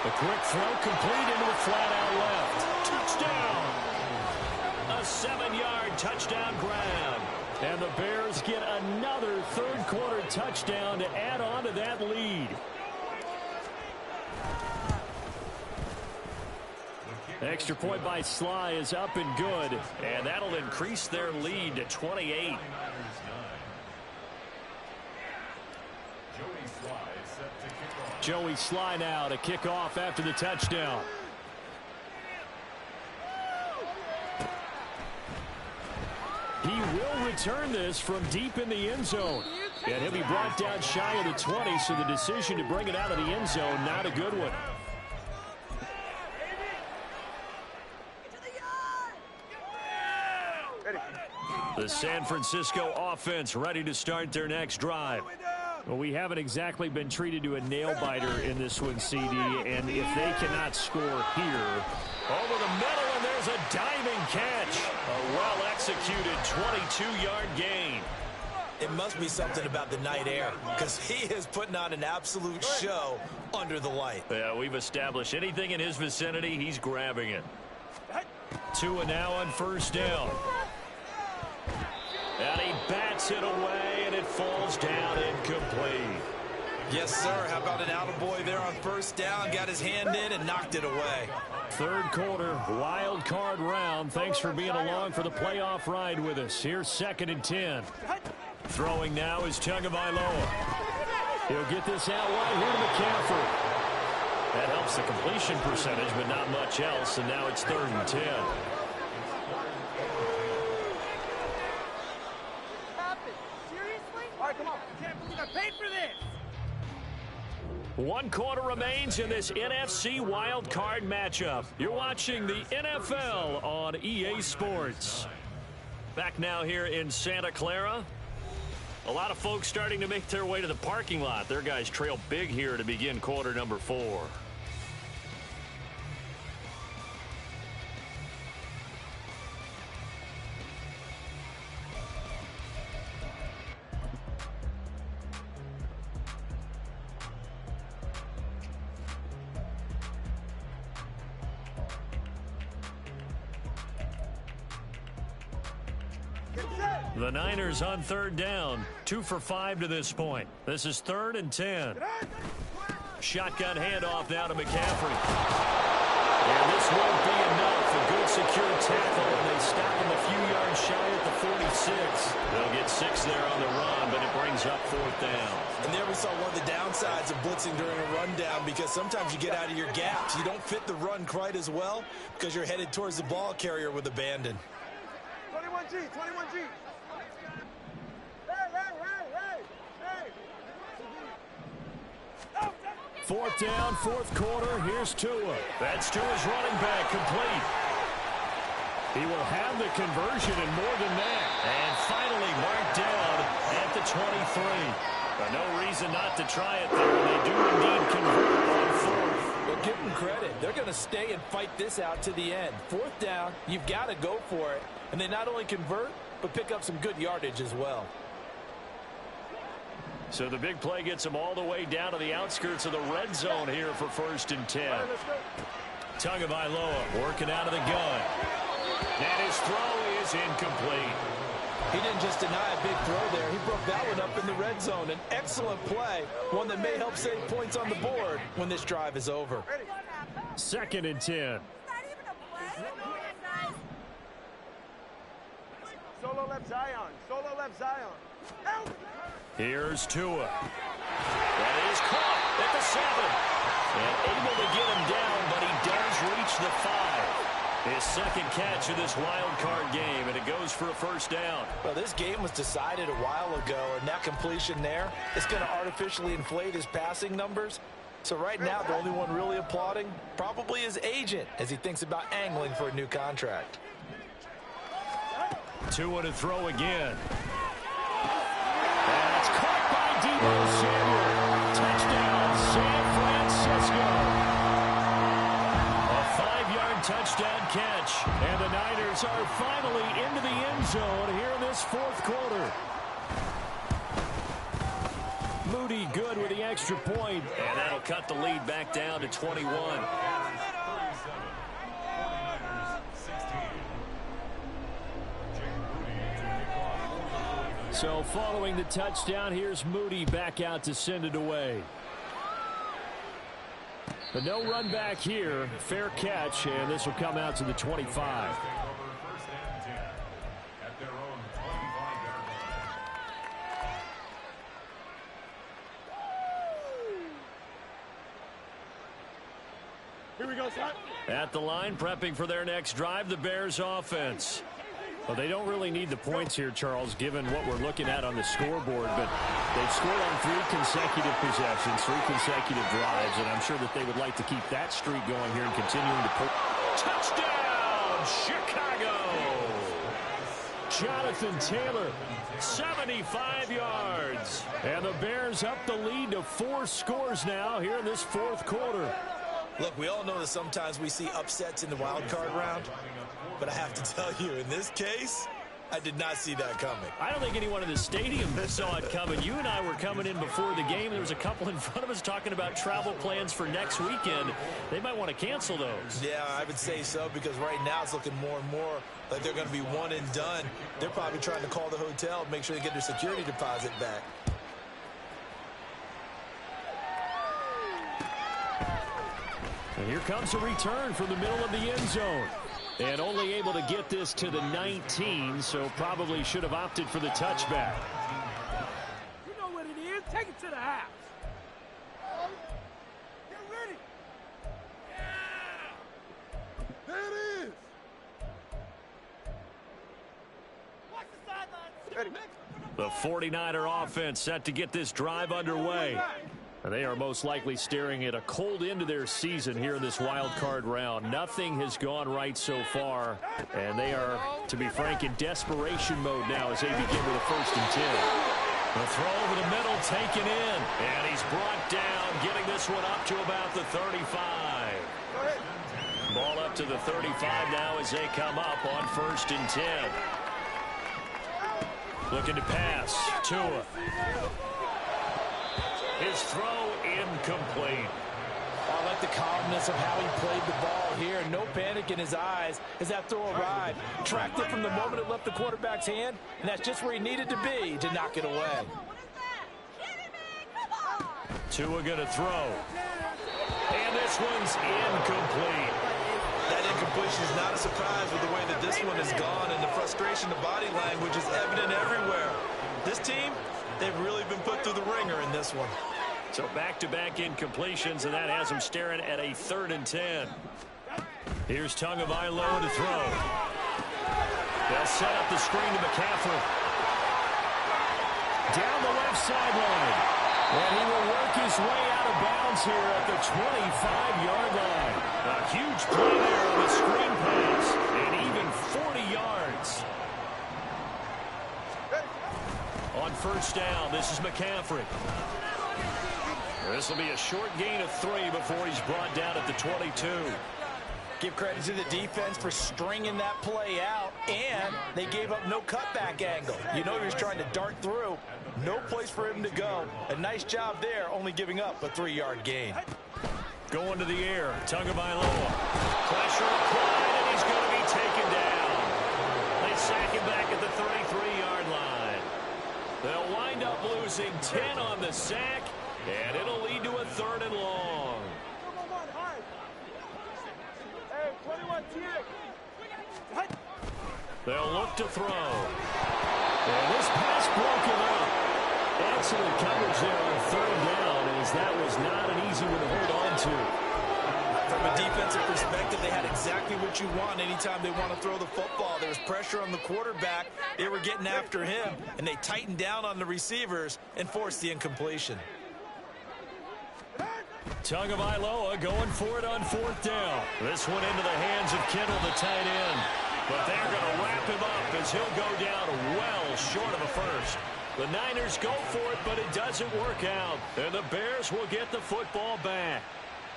[SPEAKER 1] The quick throw complete into the flat out left. Touchdown!
[SPEAKER 5] A 7-yard touchdown grab.
[SPEAKER 1] And the Bears get another third quarter touchdown to add on to that lead. Extra point by Sly is up and good.
[SPEAKER 5] And that'll increase their lead to 28.
[SPEAKER 1] Joey Sly now to kick off after the touchdown. He will return this from deep in the end zone. And he'll be brought down shy of the 20, so the decision to bring it out of the end zone, not a good one.
[SPEAKER 5] The San Francisco offense ready to start their next drive.
[SPEAKER 1] Well, we haven't exactly been treated to a nail-biter in this one, CD, and if they cannot score here.
[SPEAKER 5] Over the middle, and there's a diving catch. A well-executed 22-yard gain.
[SPEAKER 2] It must be something about the night air, because he is putting on an absolute show under the light.
[SPEAKER 5] Yeah, we've established anything in his vicinity, he's grabbing it. Tua now on first down. And he bats it away, and it falls down incomplete.
[SPEAKER 2] Yes, sir. How about an attaboy there on first down? Got his hand in and knocked it away.
[SPEAKER 1] Third quarter, wild card round. Thanks for being along for the playoff ride with us. Here's 2nd and 10. Throwing now is Tagovailoa. He'll get this out wide here to McCaffrey. That helps the completion percentage, but not much else, and now it's 3rd and 10.
[SPEAKER 4] All right, come on. Can't believe I paid for this.
[SPEAKER 1] 1 quarter remains in this NFC wild card matchup. You're watching the NFL on EA Sports. Back now here in Santa Clara. A lot of folks starting to make their way to the parking lot. Their guys trail big here to begin quarter number 4. The Niners on 3rd down. 2 for 5 to this point. This is 3rd and 10. Shotgun handoff now to McCaffrey. And this won't be enough. A good secure tackle, and they stop him a few yards shy at the 46. They'll get 6 there on the run, but it brings up 4th down.
[SPEAKER 2] And there we saw one of the downsides of blitzing during a rundown, because sometimes you get out of your gaps. You don't fit the run quite as well because you're headed towards the ball carrier with abandon.
[SPEAKER 4] 21G, 21G.
[SPEAKER 1] Fourth down, 4th quarter. Here's Tua. That's Tua's running back, complete. He will have the conversion and more than that. And finally marked down at the 23. But no reason not to try it there. They do indeed convert on 4th.
[SPEAKER 3] Well, give them credit. They're going to stay and fight this out to the end. 4th down, you've got to go for it. And they not only convert, but pick up some good yardage as well.
[SPEAKER 1] So the big play gets him all the way down to the outskirts of the red zone here for 1st and 10. Tagovailoa working out of the gun. And his throw is incomplete.
[SPEAKER 3] He didn't just deny a big throw there. He broke that one up in the red zone. An excellent play, one that may help save points on the board when this drive is over.
[SPEAKER 1] 2nd and 10.
[SPEAKER 4] Solo left Zion. Solo left Zion. Help!
[SPEAKER 1] Here's Tua. That is caught at the 7. And able to get him down, but he does reach the 5. His 2nd catch of this wild card game, and it goes for a 1st down.
[SPEAKER 3] Well, this game was decided a while ago, and that completion there is going to artificially inflate his passing numbers. So right now, the only one really applauding probably his agent as he thinks about angling for a new contract.
[SPEAKER 1] Tua to throw again. And it's caught by Deebo Samuel. Touchdown, San Francisco. A 5-yard touchdown catch. And the Niners are finally into the end zone here in this 4th quarter. Moody good with the extra point. And that'll cut the lead back down to 21. So following the touchdown, here's Moody back out to send it away. But no run back here. Fair catch, and this will come out to the 25.
[SPEAKER 4] Here we go, son.
[SPEAKER 1] At the line, prepping for their next drive, the Bears offense. Well, they don't really need the points here, Charles, given what we're looking at on the scoreboard. But they've scored on 3 consecutive possessions, 3 consecutive drives, and I'm sure that they would like to keep that streak going here and continuing to put. Touchdown, Chicago! Jonathan Taylor, 75 yards. And the Bears up the lead to 4 scores now here in this 4th quarter.
[SPEAKER 2] Look, we all know that sometimes we see upsets in the wild card round. But I have to tell you, in this case, I did not see that coming.
[SPEAKER 5] I don't think anyone in the stadium saw it coming. You and I were coming in before the game. There was a couple in front of us talking about travel plans for next weekend. They might want to cancel those.
[SPEAKER 2] Yeah, I would say so, because right now it's looking more and more like they're going to be one and done. They're probably trying to call the hotel, make sure they get their security deposit back.
[SPEAKER 1] And here comes a return from the middle of the end zone. And only able to get this to the 19, so probably should have opted for the touchback.
[SPEAKER 4] You know what it is. Take it to the house. Get ready. Yeah. There it is. Watch the sidelines.
[SPEAKER 1] The 49er offense set to get this drive underway. And they are most likely staring at a cold end to their season here in this wild card round. Nothing has gone right so far, and they are, to be frank, in desperation mode now as they begin with a 1st and 10.
[SPEAKER 5] The throw over the middle taken in, and he's brought down, getting this one up to about the 35. Ball up to the 35 now as they come up on 1st and 10. Looking to pass. Tua. His throw incomplete.
[SPEAKER 3] I like the calmness of how he played the ball here. No panic in his eyes as that throw arrived. Tracked it from the moment it left the quarterback's hand, and that's just where he needed to be to knock it away.
[SPEAKER 5] Tua going to throw. And this one's incomplete.
[SPEAKER 2] That incompletion is not a surprise with the way that this one has gone, and the frustration, the body language is evident everywhere. This team, they've really been put through the ringer in this one.
[SPEAKER 5] So back-to-back incompletions, and that has him staring at a 3rd and 10. Here's Tagovailoa to throw. They'll set up the screen to McCaffrey.
[SPEAKER 1] Down the left sideline. And he will work his way out of bounds here at the 25-yard line. A huge play there on the screen pass, and even 40 yards. On 1st down, this is McCaffrey. This will be a short gain of 3 before he's brought down at the 22.
[SPEAKER 3] Give credit to the defense for stringing that play out, and they gave up no cutback angle. You know he was trying to dart through. No place for him to go. A nice job there, only giving up a 3-yard gain.
[SPEAKER 5] Going to the air, Tagovailoa. Pressure applied, and he's going to be taken down. They sack him back at the 33-yard line. They'll wind up losing 10 on the sack, and it'll lead to a 3rd and long. They'll look to throw.
[SPEAKER 1] And this pass broken up. Excellent coverage there on 3rd down, as that was not an easy one to hold on to.
[SPEAKER 2] From a defensive perspective, they had exactly what you want anytime they want to throw the football. There was pressure on the quarterback. They were getting after him, and they tightened down on the receivers and forced the incompletion.
[SPEAKER 5] Tagovailoa going for it on 4th down. This one into the hands of Kittle, the tight end. But they're going to wrap him up as he'll go down well short of a 1st. The Niners go for it, but it doesn't work out. And the Bears will get the football back.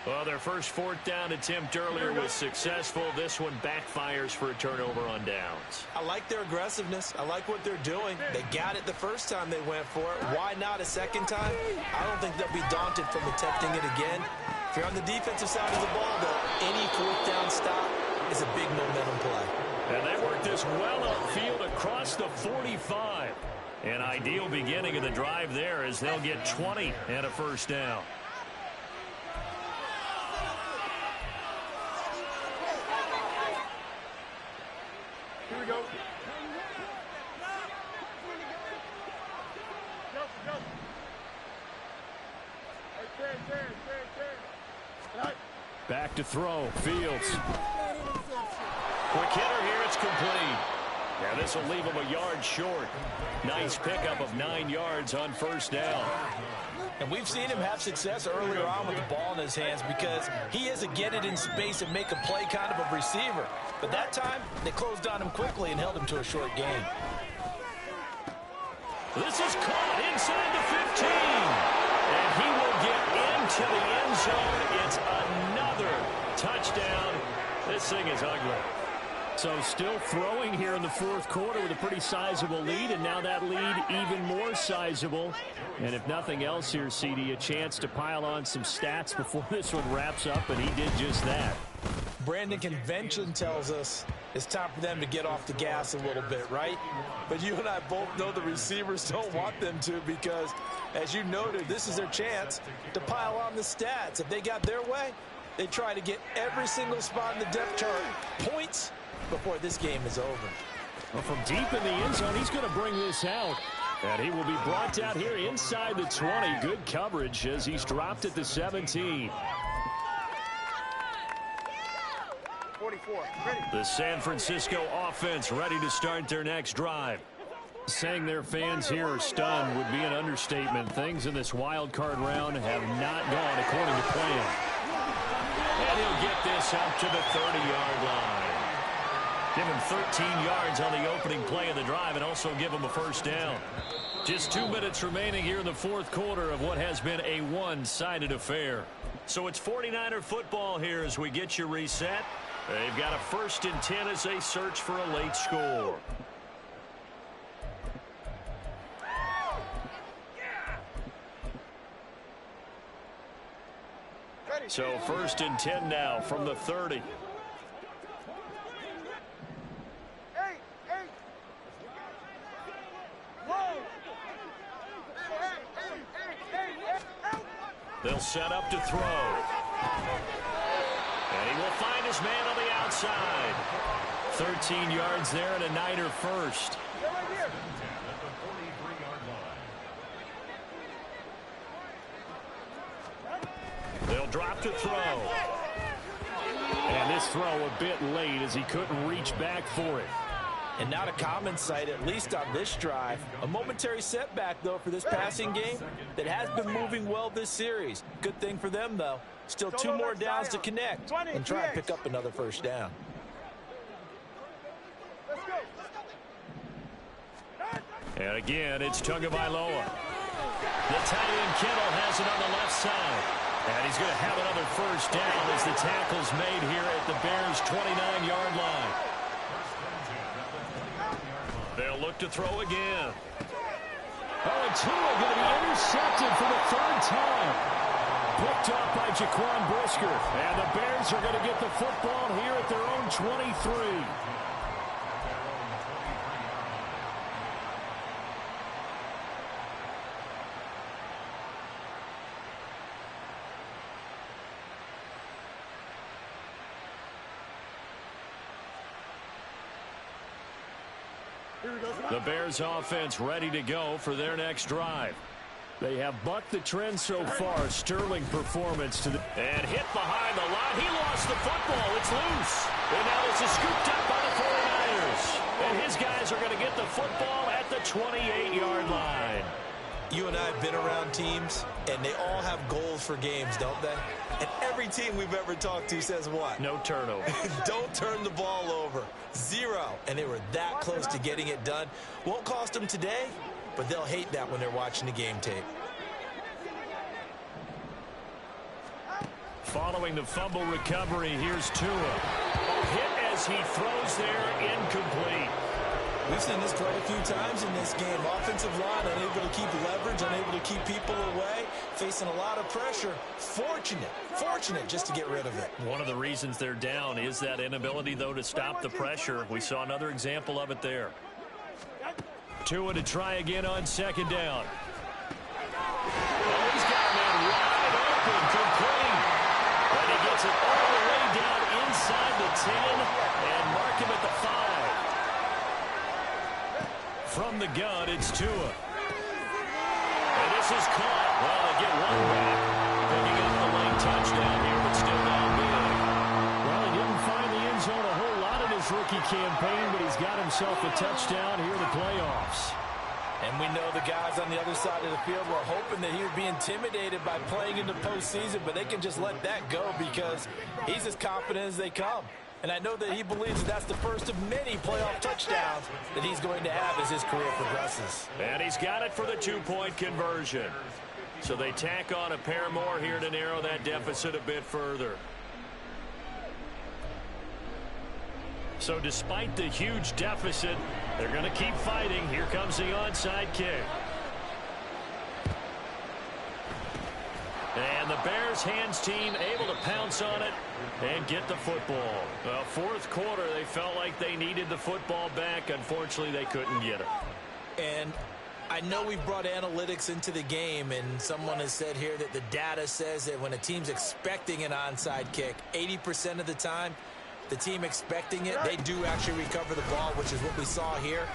[SPEAKER 5] Well, their first 4th down attempt earlier was successful. This one backfires for a turnover on downs.
[SPEAKER 2] I like their aggressiveness. I like what they're doing. They got it the first time they went for it. Why not a second time? I don't think they'll be daunted from attempting it again. If you're on the defensive side of the ball, though, any 4th down stop is a big momentum play.
[SPEAKER 5] And they work this well upfield across the 45. An ideal beginning of the drive there as they'll get 20 and a 1st down.
[SPEAKER 4] Here we go.
[SPEAKER 1] Back to throw. Fields.
[SPEAKER 5] Quick hitter here. It's complete. Yeah, this will leave him a yard short. Nice pickup of 9 yards on 1st down.
[SPEAKER 3] And we've seen him have success earlier on with the ball in his hands because he is a get it in space and make a play kind of a receiver. But that time, they closed on him quickly and held him to a short gain.
[SPEAKER 5] This is caught inside the 15. And he will get into the end zone. It's another touchdown. This thing is ugly.
[SPEAKER 1] So still throwing here in the fourth quarter with a pretty sizable lead, and now that lead even more sizable. And if nothing else here, CD, a chance to pile on some stats before this one wraps up, and he did just that.
[SPEAKER 2] Brandon, convention tells us it's time for them to get off the gas a little bit, right? But you and I both know the receivers don't want them to because, as you noted, this is their chance to pile on the stats. If they got their way, they try to get every single spot in the depth chart points before this game is over.
[SPEAKER 1] Well, from deep in the end zone, he's going to bring this out. And he will be brought down here inside the 20. Good coverage as he's dropped at the 17.
[SPEAKER 4] 44. Ready.
[SPEAKER 5] The San Francisco offense ready to start their next drive.
[SPEAKER 1] Saying their fans here are stunned would be an understatement. Things in this wild card round have not gone according to plan.
[SPEAKER 5] And he'll get this up to the 30-yard line. Give him 13 yards on the opening play of the drive and also give him a first down. Just 2 minutes remaining here in the fourth quarter of what has been a one-sided affair. So it's 49er football here as we get you reset. They've got a 1st and 10 as they search for a late score. So 1st and 10 now from the 30. They'll set up to throw. And he will find his man on the outside. 13 yards there and a Niner first. They'll drop to throw.
[SPEAKER 1] And this throw a bit late as he couldn't reach back for it.
[SPEAKER 2] And not a common sight, at least on this drive. A momentary setback, though, for this passing game that has been moving well this series. Good thing for them, though. Still 2 more downs to connect and try and pick up another first down.
[SPEAKER 5] And again, it's Tagovailoa. The tight end Kittle has it on the left side. And he's going to have another first down as the tackle's made here at the Bears' 29-yard line. They'll look to throw again.
[SPEAKER 1] Oh, and Tua going to be intercepted for the 3rd time. Picked up by Jaquan Brisker. And the Bears are going to get the football here at their own 23.
[SPEAKER 5] The Bears offense ready to go for their next drive.
[SPEAKER 1] They have bucked the trend so far. Sterling performance to the...
[SPEAKER 5] And hit behind the line. He lost the football. It's loose. And now it's scooped up by the 49ers. And his guys are going to get the football at the 28-yard line.
[SPEAKER 2] You and I have been around teams, and they all have goals for games, don't they? And every team we've ever talked to says what?
[SPEAKER 5] No turnover.
[SPEAKER 2] Don't turn the ball over. 0. And they were that close to getting it done. Won't cost them today, but they'll hate that when they're watching the game tape.
[SPEAKER 5] Following the fumble recovery, here's Tua. A hit as he throws there, incomplete.
[SPEAKER 2] We've seen this quite a few times in this game. Offensive line unable to keep leverage, unable to keep people away, facing a lot of pressure. Fortunate just to get rid of it.
[SPEAKER 5] One of the reasons they're down is that inability, though, to stop the pressure. We saw another example of it there. Tua to try again on 2nd down. Oh, he's got a man wide open, complete. And he gets it all the way down inside the 10 and mark him at the 5. From the gun, it's Tua. And this is caught. Well, they get one back. Picking up the late touchdown here, but still down big.
[SPEAKER 1] Well, he didn't find the end zone a whole lot in his rookie campaign, but he's got himself a touchdown here in the playoffs.
[SPEAKER 2] And we know the guys on the other side of the field were hoping that he would be intimidated by playing in the postseason, but they can just let that go because he's as confident as they come. And I know that he believes that that's the first of many playoff touchdowns that he's going to have as his career progresses.
[SPEAKER 5] And he's got it for the 2-point conversion. So they tack on a pair more here to narrow that deficit a bit further. So despite the huge deficit, they're going to keep fighting. Here comes the onside kick. And the Bears hands team able to pounce on it and get the football. Fourth quarter, they felt like they needed the football back. Unfortunately, they couldn't get it.
[SPEAKER 2] And I know we've brought analytics into the game, and someone has said here that the data says that when a team's expecting an onside kick, 80% of the time, the team expecting it, they do actually recover the ball, which is what we saw here.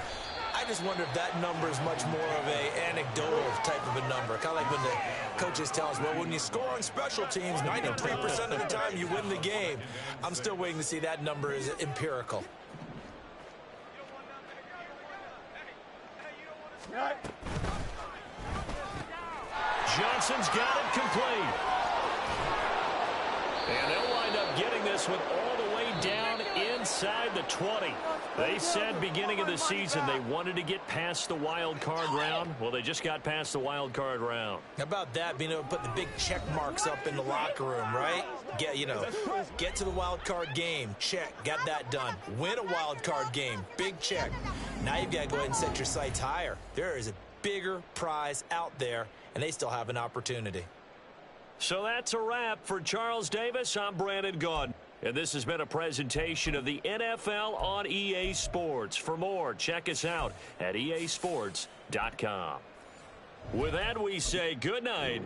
[SPEAKER 2] I just wonder if that number is much more of a anecdotal type of a number. Kind of like when the coaches tell us, well, when you score on special teams, 93% of the time you win the game. I'm still waiting to see that number is empirical.
[SPEAKER 5] Johnson's got it complete. And they'll wind up getting this one all the way down inside the 20. They said beginning of the season they wanted to get past the wild card round. Well, they just got past the wild card round.
[SPEAKER 2] How about that, being able to put the big check marks up in the locker room, right? Get to the wild card game, check, got that done. Win a wild card game, big check. Now you've got to go ahead and set your sights higher. There is a bigger prize out there, and they still have an opportunity.
[SPEAKER 5] So that's a wrap for Charles Davis. I'm Brandon Gaudin. And this has been a presentation of the NFL on EA Sports. For more, check us out at easports.com. With that, we say good night